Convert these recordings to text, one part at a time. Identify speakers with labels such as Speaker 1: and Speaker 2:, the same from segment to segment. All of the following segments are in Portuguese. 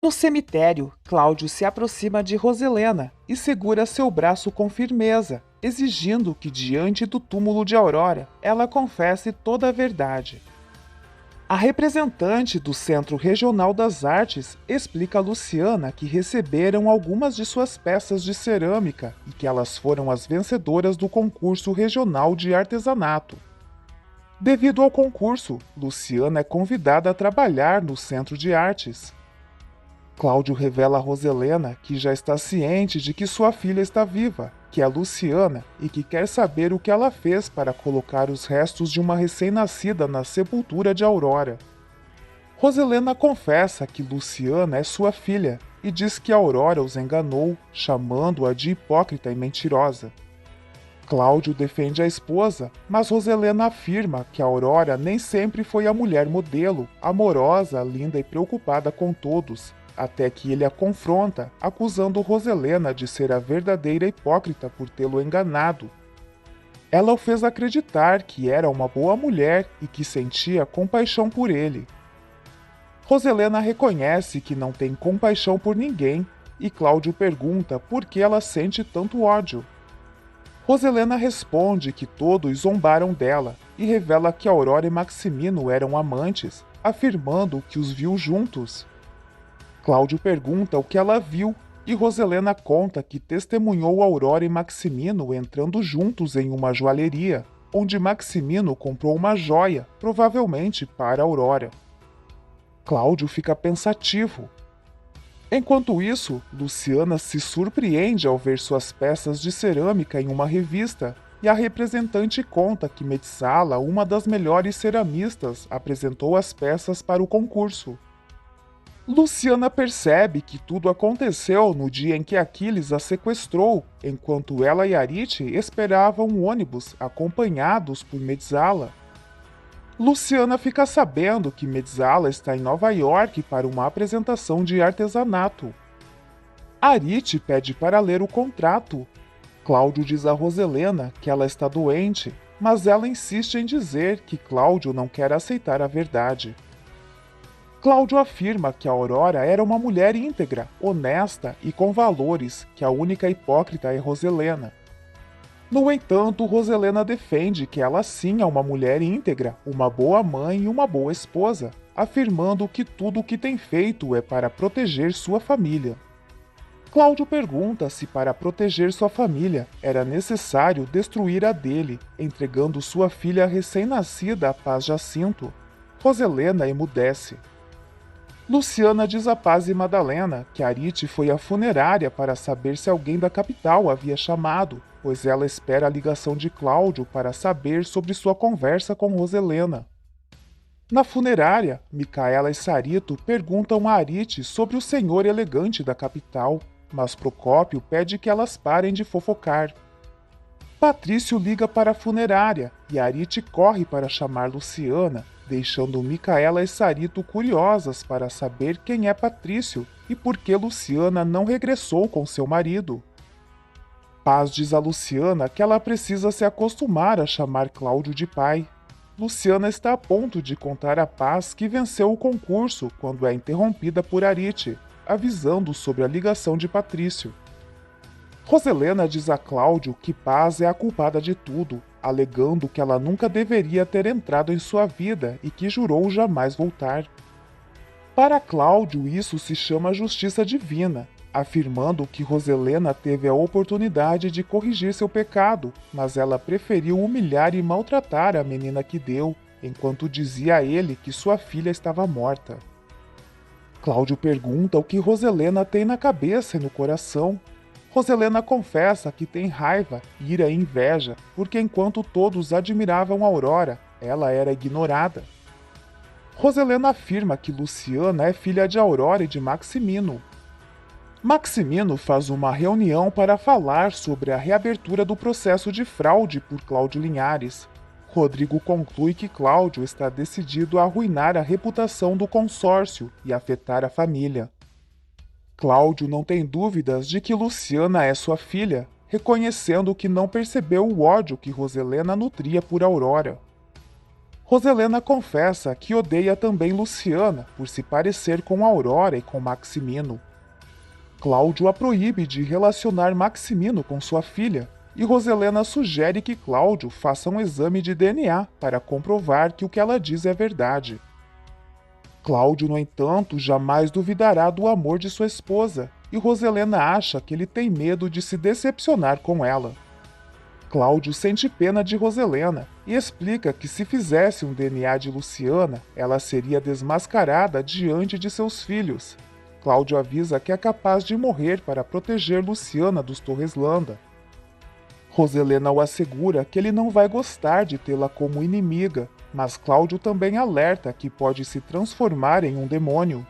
Speaker 1: No cemitério, Cláudio se aproxima de Roselena e segura seu braço com firmeza, exigindo que, diante do túmulo de Aurora, ela confesse toda a verdade. A representante do Centro Regional das Artes explica a Luciana que receberam algumas de suas peças de cerâmica e que elas foram as vencedoras do concurso regional de artesanato. Devido ao concurso, Luciana é convidada a trabalhar no Centro de Artes. Cláudio revela a Roselena que já está ciente de que sua filha está viva, que é a Luciana, e que quer saber o que ela fez para colocar os restos de uma recém-nascida na sepultura de Aurora. Roselena confessa que Luciana é sua filha e diz que Aurora os enganou, chamando-a de hipócrita e mentirosa. Cláudio defende a esposa, mas Roselena afirma que Aurora nem sempre foi a mulher modelo, amorosa, linda e preocupada com todos, até que ele a confronta, acusando Roselena de ser a verdadeira hipócrita por tê-lo enganado. Ela o fez acreditar que era uma boa mulher e que sentia compaixão por ele. Roselena reconhece que não tem compaixão por ninguém e Cláudio pergunta por que ela sente tanto ódio. Roselena responde que todos zombaram dela e revela que Aurora e Maximino eram amantes, afirmando que os viu juntos. Cláudio pergunta o que ela viu e Roselena conta que testemunhou Aurora e Maximino entrando juntos em uma joalheria, onde Maximino comprou uma joia, provavelmente para Aurora. Cláudio fica pensativo. Enquanto isso, Luciana se surpreende ao ver suas peças de cerâmica em uma revista e a representante conta que Metsala, uma das melhores ceramistas, apresentou as peças para o concurso. Luciana percebe que tudo aconteceu no dia em que Aquiles a sequestrou, enquanto ela e Arite esperavam um ônibus acompanhados por Metsala. Luciana fica sabendo que Metsala está em Nova York para uma apresentação de artesanato. Arite pede para ler o contrato. Cláudio diz a Roselena que ela está doente, mas ela insiste em dizer que Cláudio não quer aceitar a verdade. Cláudio afirma que a Aurora era uma mulher íntegra, honesta e com valores, que a única hipócrita é Roselena. No entanto, Roselena defende que ela sim é uma mulher íntegra, uma boa mãe e uma boa esposa, afirmando que tudo o que tem feito é para proteger sua família. Cláudio pergunta se para proteger sua família era necessário destruir a dele, entregando sua filha recém-nascida à paz Jacinto. Roselena emudece. Luciana diz a Paz e Madalena que Arite foi à funerária para saber se alguém da capital havia chamado, pois ela espera a ligação de Cláudio para saber sobre sua conversa com Roselena. Na funerária, Micaela e Sarito perguntam a Arite sobre o senhor elegante da capital, mas Procópio pede que elas parem de fofocar. Patrício liga para a funerária e Arite corre para chamar Luciana, deixando Micaela e Sarito curiosas para saber quem é Patrício e por que Luciana não regressou com seu marido. Paz diz a Luciana que ela precisa se acostumar a chamar Cláudio de pai. Luciana está a ponto de contar a Paz que venceu o concurso quando é interrompida por Arite, avisando sobre a ligação de Patrício. Roselena diz a Cláudio que Paz é a culpada de tudo, alegando que ela nunca deveria ter entrado em sua vida e que jurou jamais voltar. Para Cláudio, isso se chama justiça divina, afirmando que Roselena teve a oportunidade de corrigir seu pecado, mas ela preferiu humilhar e maltratar a menina que deu, enquanto dizia a ele que sua filha estava morta. Cláudio pergunta o que Roselena tem na cabeça e no coração. Roselena confessa que tem raiva, ira e inveja, porque enquanto todos admiravam Aurora, ela era ignorada. Roselena afirma que Luciana é filha de Aurora e de Maximino. Maximino faz uma reunião para falar sobre a reabertura do processo de fraude por Cláudio Linhares. Rodrigo conclui que Cláudio está decidido a arruinar a reputação do consórcio e afetar a família. Cláudio não tem dúvidas de que Luciana é sua filha, reconhecendo que não percebeu o ódio que Roselena nutria por Aurora. Roselena confessa que odeia também Luciana por se parecer com Aurora e com Maximino. Cláudio a proíbe de relacionar Maximino com sua filha, e Roselena sugere que Cláudio faça um exame de DNA para comprovar que o que ela diz é verdade. Cláudio, no entanto, jamais duvidará do amor de sua esposa, e Roselena acha que ele tem medo de se decepcionar com ela. Cláudio sente pena de Roselena e explica que se fizesse um DNA de Luciana, ela seria desmascarada diante de seus filhos. Cláudio avisa que é capaz de morrer para proteger Luciana dos Torreslanda. Roselena o assegura que ele não vai gostar de tê-la como inimiga, mas Cláudio também alerta que pode se transformar em um demônio.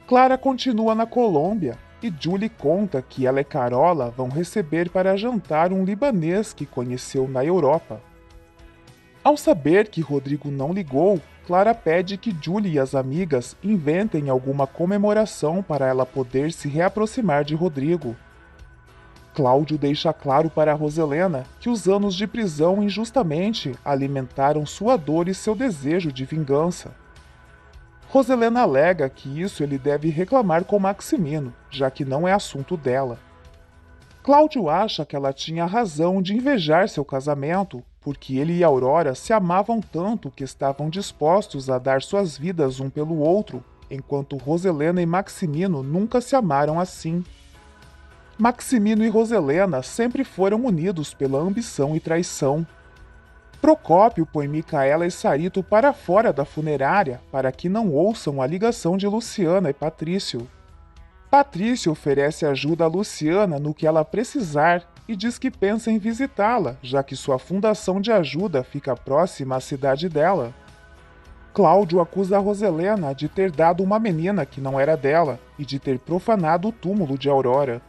Speaker 1: Clara continua na Colômbia e Julie conta que ela e Carola vão receber para jantar um libanês que conheceu na Europa. Ao saber que Rodrigo não ligou, Clara pede que Julie e as amigas inventem alguma comemoração para ela poder se reaproximar de Rodrigo. Cláudio deixa claro para Roselena que os anos de prisão injustamente alimentaram sua dor e seu desejo de vingança. Roselena alega que isso ele deve reclamar com Maximino, já que não é assunto dela. Cláudio acha que ela tinha razão de invejar seu casamento, porque ele e Aurora se amavam tanto que estavam dispostos a dar suas vidas um pelo outro, enquanto Roselena e Maximino nunca se amaram assim. Maximino e Roselena sempre foram unidos pela ambição e traição. Procópio põe Micaela e Sarito para fora da funerária para que não ouçam a ligação de Luciana e Patrício. Patrício oferece ajuda a Luciana no que ela precisar e diz que pensa em visitá-la, já que sua fundação de ajuda fica próxima à cidade dela. Cláudio acusa a Roselena de ter dado uma menina que não era dela e de ter profanado o túmulo de Aurora.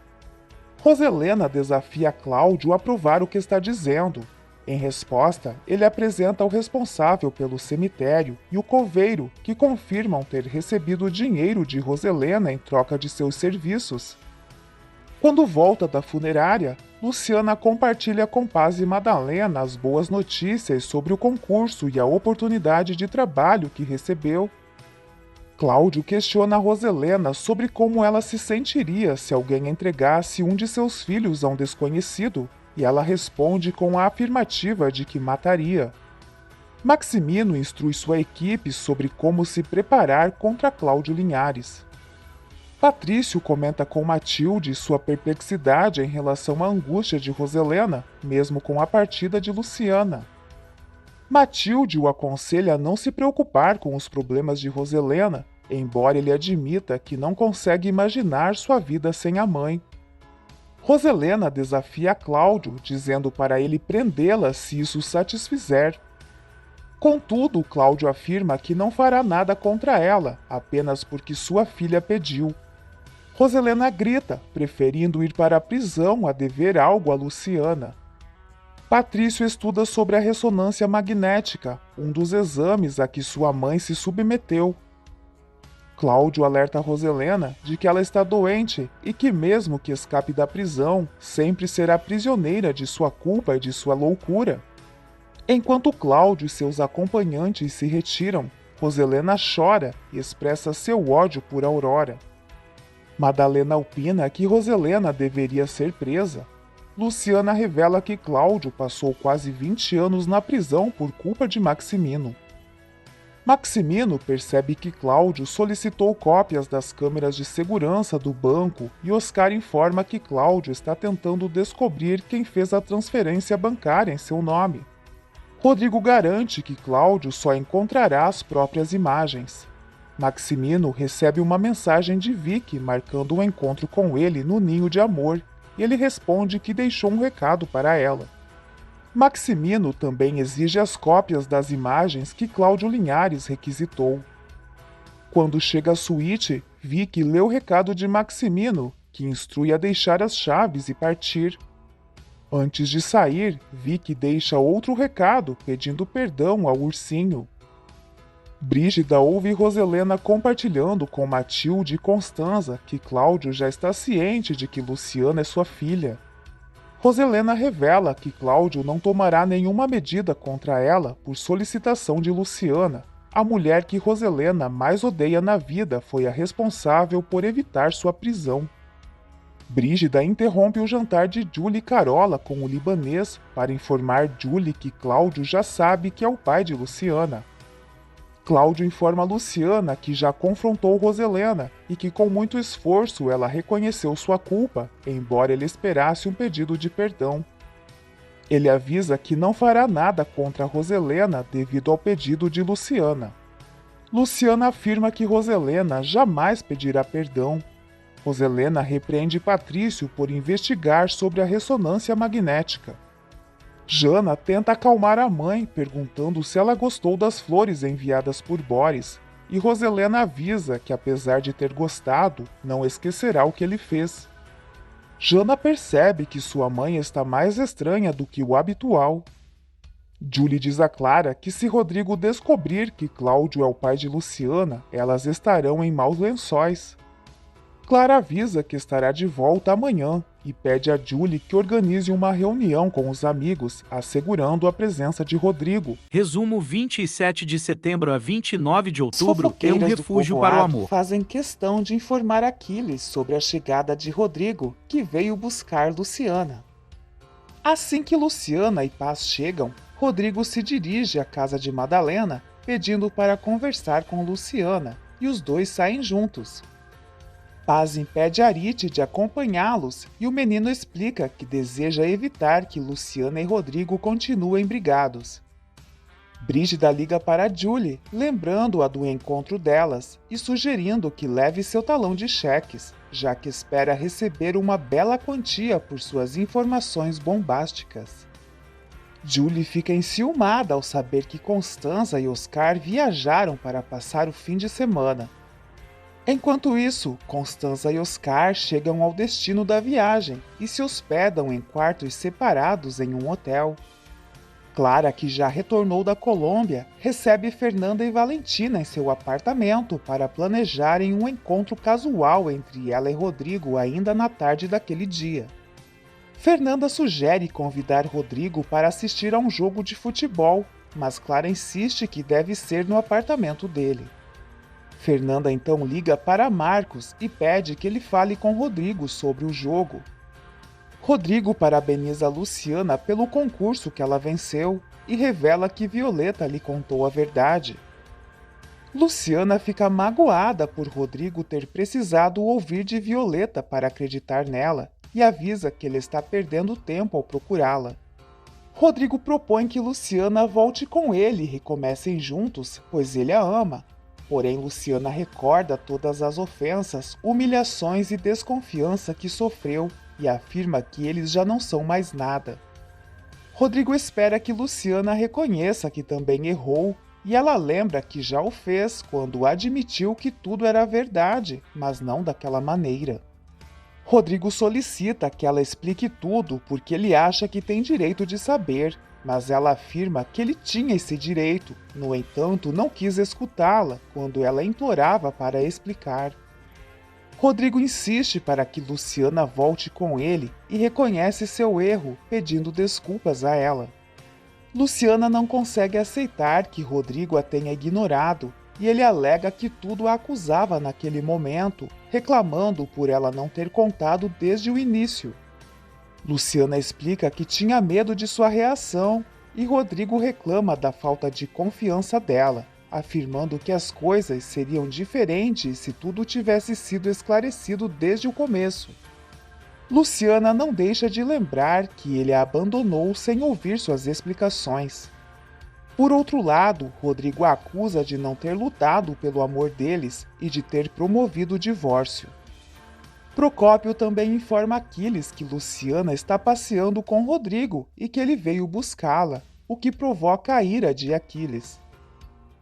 Speaker 1: Roselena desafia Cláudio a provar o que está dizendo. Em resposta, ele apresenta o responsável pelo cemitério e o coveiro, que confirmam ter recebido dinheiro de Roselena em troca de seus serviços. Quando volta da funerária, Luciana compartilha com Paz e Madalena as boas notícias sobre o concurso e a oportunidade de trabalho que recebeu. Cláudio questiona Roselena sobre como ela se sentiria se alguém entregasse um de seus filhos a um desconhecido, e ela responde com a afirmativa de que mataria. Maximino instrui sua equipe sobre como se preparar contra Cláudio Linhares. Patrício comenta com Matilde sua perplexidade em relação à angústia de Roselena, mesmo com a partida de Luciana. Matilde o aconselha a não se preocupar com os problemas de Roselena, embora ele admita que não consegue imaginar sua vida sem a mãe. Roselena desafia Cláudio, dizendo para ele prendê-la se isso satisfizer. Contudo, Cláudio afirma que não fará nada contra ela, apenas porque sua filha pediu. Roselena grita, preferindo ir para a prisão a dever algo a Luciana. Patrício estuda sobre a ressonância magnética, um dos exames a que sua mãe se submeteu. Cláudio alerta Roselena de que ela está doente e que, mesmo que escape da prisão, sempre será prisioneira de sua culpa e de sua loucura. Enquanto Cláudio e seus acompanhantes se retiram, Roselena chora e expressa seu ódio por Aurora. Madalena opina que Roselena deveria ser presa. Luciana revela que Cláudio passou quase 20 anos na prisão por culpa de Maximino. Maximino percebe que Cláudio solicitou cópias das câmeras de segurança do banco e Oscar informa que Cláudio está tentando descobrir quem fez a transferência bancária em seu nome. Rodrigo garante que Cláudio só encontrará as próprias imagens. Maximino recebe uma mensagem de Vicky marcando um encontro com ele no Ninho de Amor e ele responde que deixou um recado para ela. Maximino também exige as cópias das imagens que Cláudio Linhares requisitou. Quando chega à suíte, Vicky lê o recado de Maximino, que instrui a deixar as chaves e partir. Antes de sair, Vicky deixa outro recado pedindo perdão ao ursinho. Brígida ouve Roselena compartilhando com Matilde e Constanza que Cláudio já está ciente de que Luciana é sua filha. Roselena revela que Cláudio não tomará nenhuma medida contra ela por solicitação de Luciana. A mulher que Roselena mais odeia na vida foi a responsável por evitar sua prisão. Brígida interrompe o jantar de Julie e Carola com o libanês para informar Julie que Cláudio já sabe que é o pai de Luciana. Cláudio informa Luciana que já confrontou Roselena e que com muito esforço ela reconheceu sua culpa, embora ele esperasse um pedido de perdão. Ele avisa que não fará nada contra Roselena devido ao pedido de Luciana. Luciana afirma que Roselena jamais pedirá perdão. Roselena repreende Patrício por investigar sobre a ressonância magnética. Jana tenta acalmar a mãe, perguntando se ela gostou das flores enviadas por Boris, e Roselena avisa que, apesar de ter gostado, não esquecerá o que ele fez. Jana percebe que sua mãe está mais estranha do que o habitual. Julie diz a Clara que se Rodrigo descobrir que Cláudio é o pai de Luciana, elas estarão em maus lençóis. Clara avisa que estará de volta amanhã e pede a Julie que organize uma reunião com os amigos, assegurando a presença de Rodrigo.
Speaker 2: Resumo: 27 de setembro a 29 de outubro é um
Speaker 1: Fofoqueiras do
Speaker 2: refúgio para o
Speaker 1: povoado
Speaker 2: amor.
Speaker 1: fazem questão de informar Aquiles sobre a chegada de Rodrigo, que veio buscar Luciana. Assim que Luciana e Paz chegam, Rodrigo se dirige à casa de Madalena, pedindo para conversar com Luciana, e os dois saem juntos. Paz impede Arite de acompanhá-los e o menino explica que deseja evitar que Luciana e Rodrigo continuem brigados. Brígida liga para Julie, lembrando-a do encontro delas e sugerindo que leve seu talão de cheques, já que espera receber uma bela quantia por suas informações bombásticas. Julie fica enciumada ao saber que Constanza e Oscar viajaram para passar o fim de semana. Enquanto isso, Constanza e Oscar chegam ao destino da viagem e se hospedam em quartos separados em um hotel. Clara, que já retornou da Colômbia, recebe Fernanda e Valentina em seu apartamento para planejarem um encontro casual entre ela e Rodrigo ainda na tarde daquele dia. Fernanda sugere convidar Rodrigo para assistir a um jogo de futebol, mas Clara insiste que deve ser no apartamento dele. Fernanda então liga para Marcos e pede que ele fale com Rodrigo sobre o jogo. Rodrigo parabeniza Luciana pelo concurso que ela venceu e revela que Violeta lhe contou a verdade. Luciana fica magoada por Rodrigo ter precisado ouvir de Violeta para acreditar nela e avisa que ele está perdendo tempo ao procurá-la. Rodrigo propõe que Luciana volte com ele e recomecem juntos, pois ele a ama. Porém, Luciana recorda todas as ofensas, humilhações e desconfiança que sofreu e afirma que eles já não são mais nada. Rodrigo espera que Luciana reconheça que também errou e ela lembra que já o fez quando admitiu que tudo era verdade, mas não daquela maneira. Rodrigo solicita que ela explique tudo porque ele acha que tem direito de saber, mas ela afirma que ele tinha esse direito, no entanto, não quis escutá-la quando ela implorava para explicar. Rodrigo insiste para que Luciana volte com ele e reconhece seu erro, pedindo desculpas a ela. Luciana não consegue aceitar que Rodrigo a tenha ignorado e ele alega que tudo a acusava naquele momento, reclamando por ela não ter contado desde o início. Luciana explica que tinha medo de sua reação e Rodrigo reclama da falta de confiança dela, afirmando que as coisas seriam diferentes se tudo tivesse sido esclarecido desde o começo. Luciana não deixa de lembrar que ele a abandonou sem ouvir suas explicações. Por outro lado, Rodrigo a acusa de não ter lutado pelo amor deles e de ter promovido o divórcio. Procópio também informa Aquiles que Luciana está passeando com Rodrigo e que ele veio buscá-la, o que provoca a ira de Aquiles.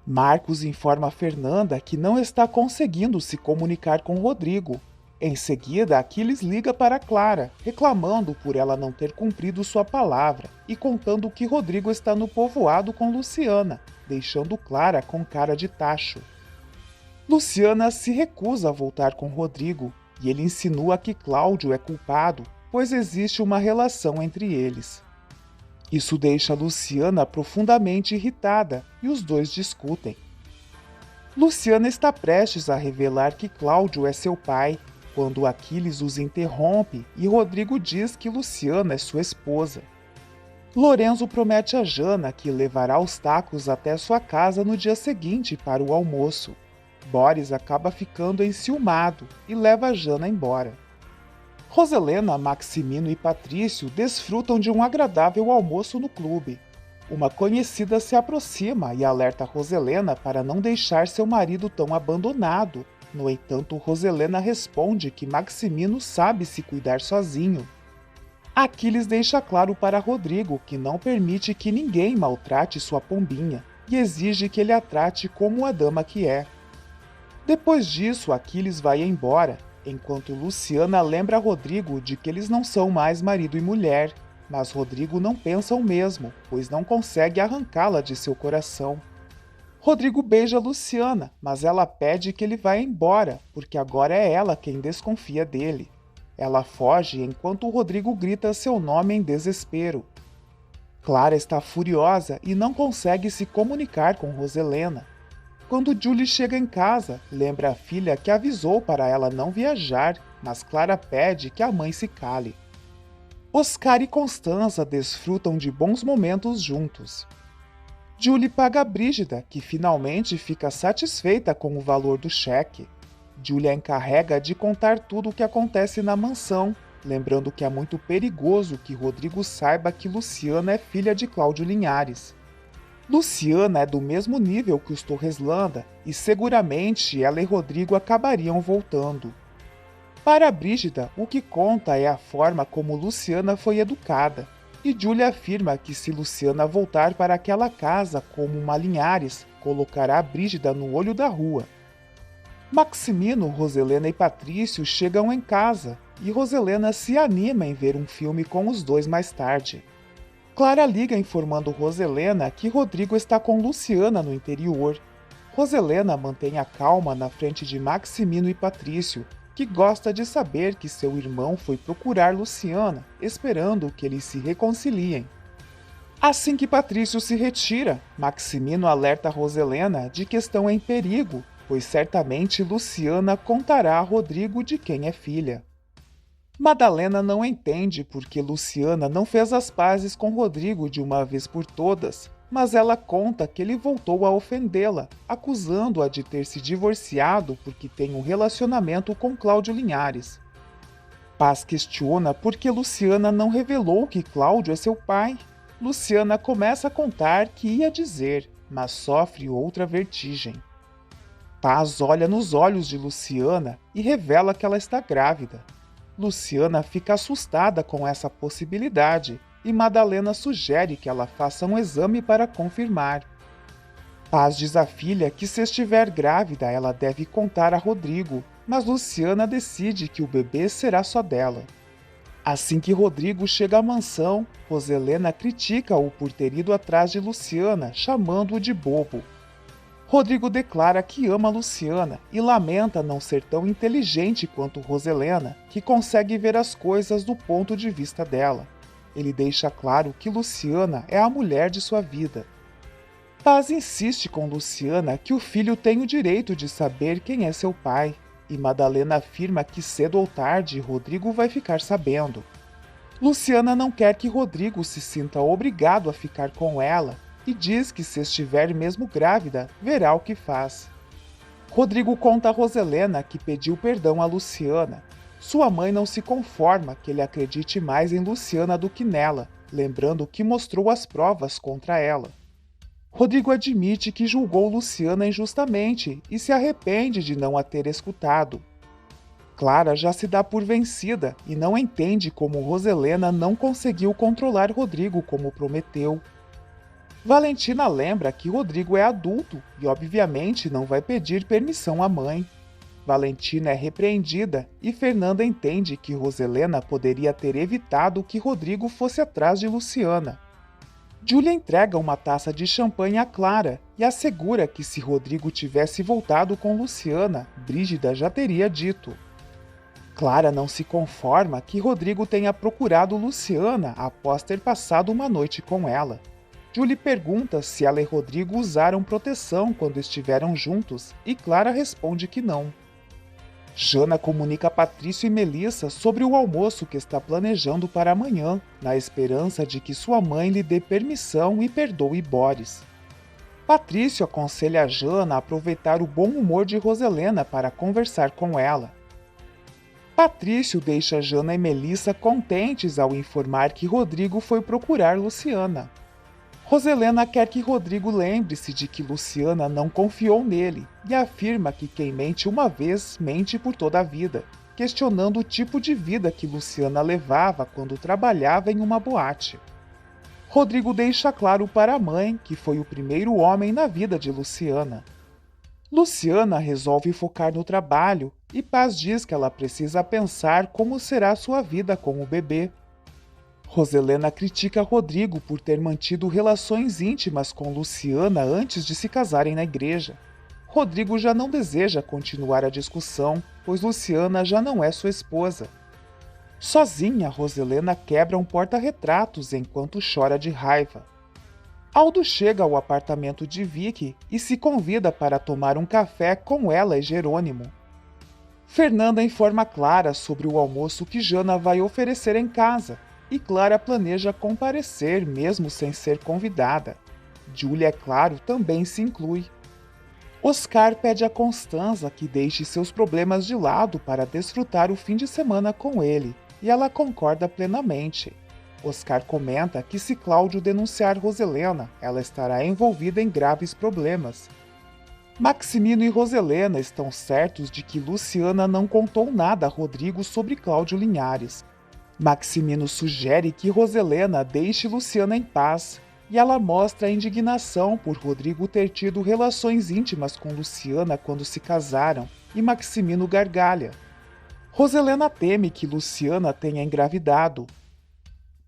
Speaker 1: Marcos informa Fernanda que não está conseguindo se comunicar com Rodrigo. Em seguida, Aquiles liga para Clara, reclamando por ela não ter cumprido sua palavra e contando que Rodrigo está no povoado com Luciana, deixando Clara com cara de tacho. Luciana se recusa a voltar com Rodrigo, e ele insinua que Cláudio é culpado, pois existe uma relação entre eles. Isso deixa Luciana profundamente irritada e os dois discutem. Luciana está prestes a revelar que Cláudio é seu pai, quando Aquiles os interrompe e Rodrigo diz que Luciana é sua esposa. Lorenzo promete a Jana que levará os tacos até sua casa no dia seguinte para o almoço. Boris acaba ficando enciumado e leva a Jana embora. Roselena, Maximino e Patrício desfrutam de um agradável almoço no clube. Uma conhecida se aproxima e alerta Roselena para não deixar seu marido tão abandonado. No entanto, Roselena responde que Maximino sabe se cuidar sozinho. Aquiles deixa claro para Rodrigo que não permite que ninguém maltrate sua pombinha e exige que ele a trate como a dama que é. Depois disso, Aquiles vai embora, enquanto Luciana lembra Rodrigo de que eles não são mais marido e mulher, mas Rodrigo não pensa o mesmo, pois não consegue arrancá-la de seu coração. Rodrigo beija Luciana, mas ela pede que ele vá embora, porque agora é ela quem desconfia dele. Ela foge enquanto Rodrigo grita seu nome em desespero. Clara está furiosa e não consegue se comunicar com Roselena. Quando Julie chega em casa, lembra a filha que avisou para ela não viajar, mas Clara pede que a mãe se cale. Oscar e Constanza desfrutam de bons momentos juntos. Julie paga a Brígida, que finalmente fica satisfeita com o valor do cheque. Julie a encarrega de contar tudo o que acontece na mansão, lembrando que é muito perigoso que Rodrigo saiba que Luciana é filha de Cláudio Linhares. Luciana é do mesmo nível que os Torreslanda e seguramente ela e Rodrigo acabariam voltando. Para Brígida, o que conta é a forma como Luciana foi educada, e Julia afirma que se Luciana voltar para aquela casa como uma Linhares, colocará Brígida no olho da rua. Maximino, Roselena e Patrício chegam em casa, e Roselena se anima em ver um filme com os dois mais tarde. Clara liga informando Roselena que Rodrigo está com Luciana no interior. Roselena mantém a calma na frente de Maximino e Patrício, que gosta de saber que seu irmão foi procurar Luciana, esperando que eles se reconciliem. Assim que Patrício se retira, Maximino alerta Roselena de que estão em perigo, pois certamente Luciana contará a Rodrigo de quem é filha. Madalena não entende porque Luciana não fez as pazes com Rodrigo de uma vez por todas, mas ela conta que ele voltou a ofendê-la, acusando-a de ter se divorciado porque tem um relacionamento com Cláudio Linhares. Paz questiona por que Luciana não revelou que Cláudio é seu pai. Luciana começa a contar que ia dizer, mas sofre outra vertigem. Paz olha nos olhos de Luciana e revela que ela está grávida. Luciana fica assustada com essa possibilidade e Madalena sugere que ela faça um exame para confirmar. Paz diz à filha que se estiver grávida ela deve contar a Rodrigo, mas Luciana decide que o bebê será só dela. Assim que Rodrigo chega à mansão, Roselena critica-o por ter ido atrás de Luciana, chamando-o de bobo. Rodrigo declara que ama Luciana e lamenta não ser tão inteligente quanto Roselena, que consegue ver as coisas do ponto de vista dela. Ele deixa claro que Luciana é a mulher de sua vida. Paz insiste com Luciana que o filho tem o direito de saber quem é seu pai, e Madalena afirma que cedo ou tarde Rodrigo vai ficar sabendo. Luciana não quer que Rodrigo se sinta obrigado a ficar com ela, e diz que se estiver mesmo grávida, verá o que faz. Rodrigo conta a Roselena que pediu perdão a Luciana. Sua mãe não se conforma que ele acredite mais em Luciana do que nela, lembrando que mostrou as provas contra ela. Rodrigo admite que julgou Luciana injustamente e se arrepende de não a ter escutado. Clara já se dá por vencida e não entende como Roselena não conseguiu controlar Rodrigo como prometeu. Valentina lembra que Rodrigo é adulto e obviamente não vai pedir permissão à mãe. Valentina é repreendida e Fernanda entende que Roselena poderia ter evitado que Rodrigo fosse atrás de Luciana. Júlia entrega uma taça de champanhe a Clara e assegura que se Rodrigo tivesse voltado com Luciana, Brígida já teria dito. Clara não se conforma que Rodrigo tenha procurado Luciana após ter passado uma noite com ela. Julie pergunta se ela e Rodrigo usaram proteção quando estiveram juntos e Clara responde que não. Jana comunica a Patrício e Melissa sobre o almoço que está planejando para amanhã, na esperança de que sua mãe lhe dê permissão e perdoe Boris. Patrício aconselha a Jana a aproveitar o bom humor de Roselena para conversar com ela. Patrício deixa Jana e Melissa contentes ao informar que Rodrigo foi procurar Luciana. Roselena quer que Rodrigo lembre-se de que Luciana não confiou nele e afirma que quem mente uma vez mente por toda a vida, questionando o tipo de vida que Luciana levava quando trabalhava em uma boate. Rodrigo deixa claro para a mãe que foi o primeiro homem na vida de Luciana. Luciana resolve focar no trabalho e Paz diz que ela precisa pensar como será sua vida com o bebê. Roselena critica Rodrigo por ter mantido relações íntimas com Luciana antes de se casarem na igreja. Rodrigo já não deseja continuar a discussão, pois Luciana já não é sua esposa. Sozinha, Roselena quebra um porta-retratos enquanto chora de raiva. Aldo chega ao apartamento de Vicky e se convida para tomar um café com ela e Jerônimo. Fernanda informa Clara sobre o almoço que Jana vai oferecer em casa, e Clara planeja comparecer mesmo sem ser convidada. Julia, é claro, também se inclui. Oscar pede a Constanza que deixe seus problemas de lado para desfrutar o fim de semana com ele, e ela concorda plenamente. Oscar comenta que se Cláudio denunciar Roselena, ela estará envolvida em graves problemas. Maximino e Roselena estão certos de que Luciana não contou nada a Rodrigo sobre Cláudio Linhares. Maximino sugere que Roselena deixe Luciana em paz, e ela mostra a indignação por Rodrigo ter tido relações íntimas com Luciana quando se casaram, e Maximino gargalha. Roselena teme que Luciana tenha engravidado.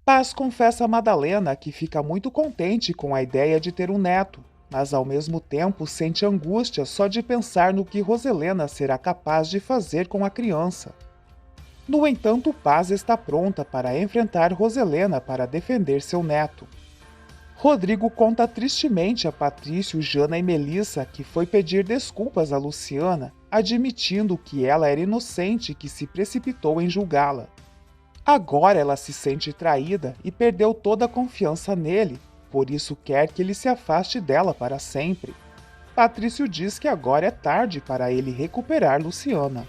Speaker 1: Paz confessa a Madalena que fica muito contente com a ideia de ter um neto, mas ao mesmo tempo sente angústia só de pensar no que Roselena será capaz de fazer com a criança. No entanto, Paz está pronta para enfrentar Roselena para defender seu neto. Rodrigo conta tristemente a Patrício, Jana e Melissa que foi pedir desculpas a Luciana, admitindo que ela era inocente e que se precipitou em julgá-la. Agora ela se sente traída e perdeu toda a confiança nele, por isso quer que ele se afaste dela para sempre. Patrício diz que agora é tarde para ele recuperar Luciana.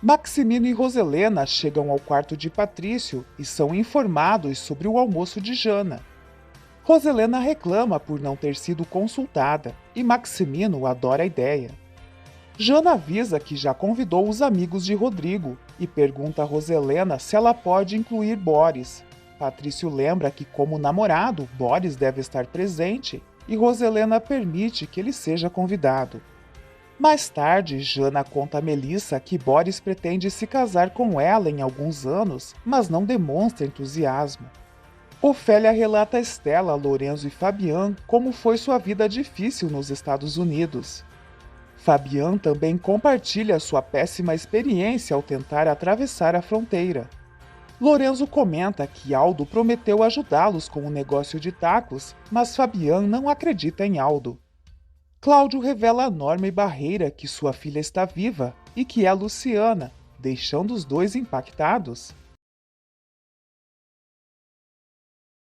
Speaker 1: Maximino e Roselena chegam ao quarto de Patrício e são informados sobre o almoço de Jana. Roselena reclama por não ter sido consultada e Maximino adora a ideia. Jana avisa que já convidou os amigos de Rodrigo e pergunta a Roselena se ela pode incluir Boris. Patrício lembra que, como namorado, Boris deve estar presente e Roselena permite que ele seja convidado. Mais tarde, Jana conta a Melissa que Boris pretende se casar com ela em alguns anos, mas não demonstra entusiasmo. Ofélia relata a Estela, Lorenzo e Fabian como foi sua vida difícil nos Estados Unidos. Fabian também compartilha sua péssima experiência ao tentar atravessar a fronteira. Lorenzo comenta que Aldo prometeu ajudá-los com o negócio de tacos, mas Fabian não acredita em Aldo. Cláudio revela a enorme barreira que sua filha está viva e que é Luciana, deixando os dois impactados.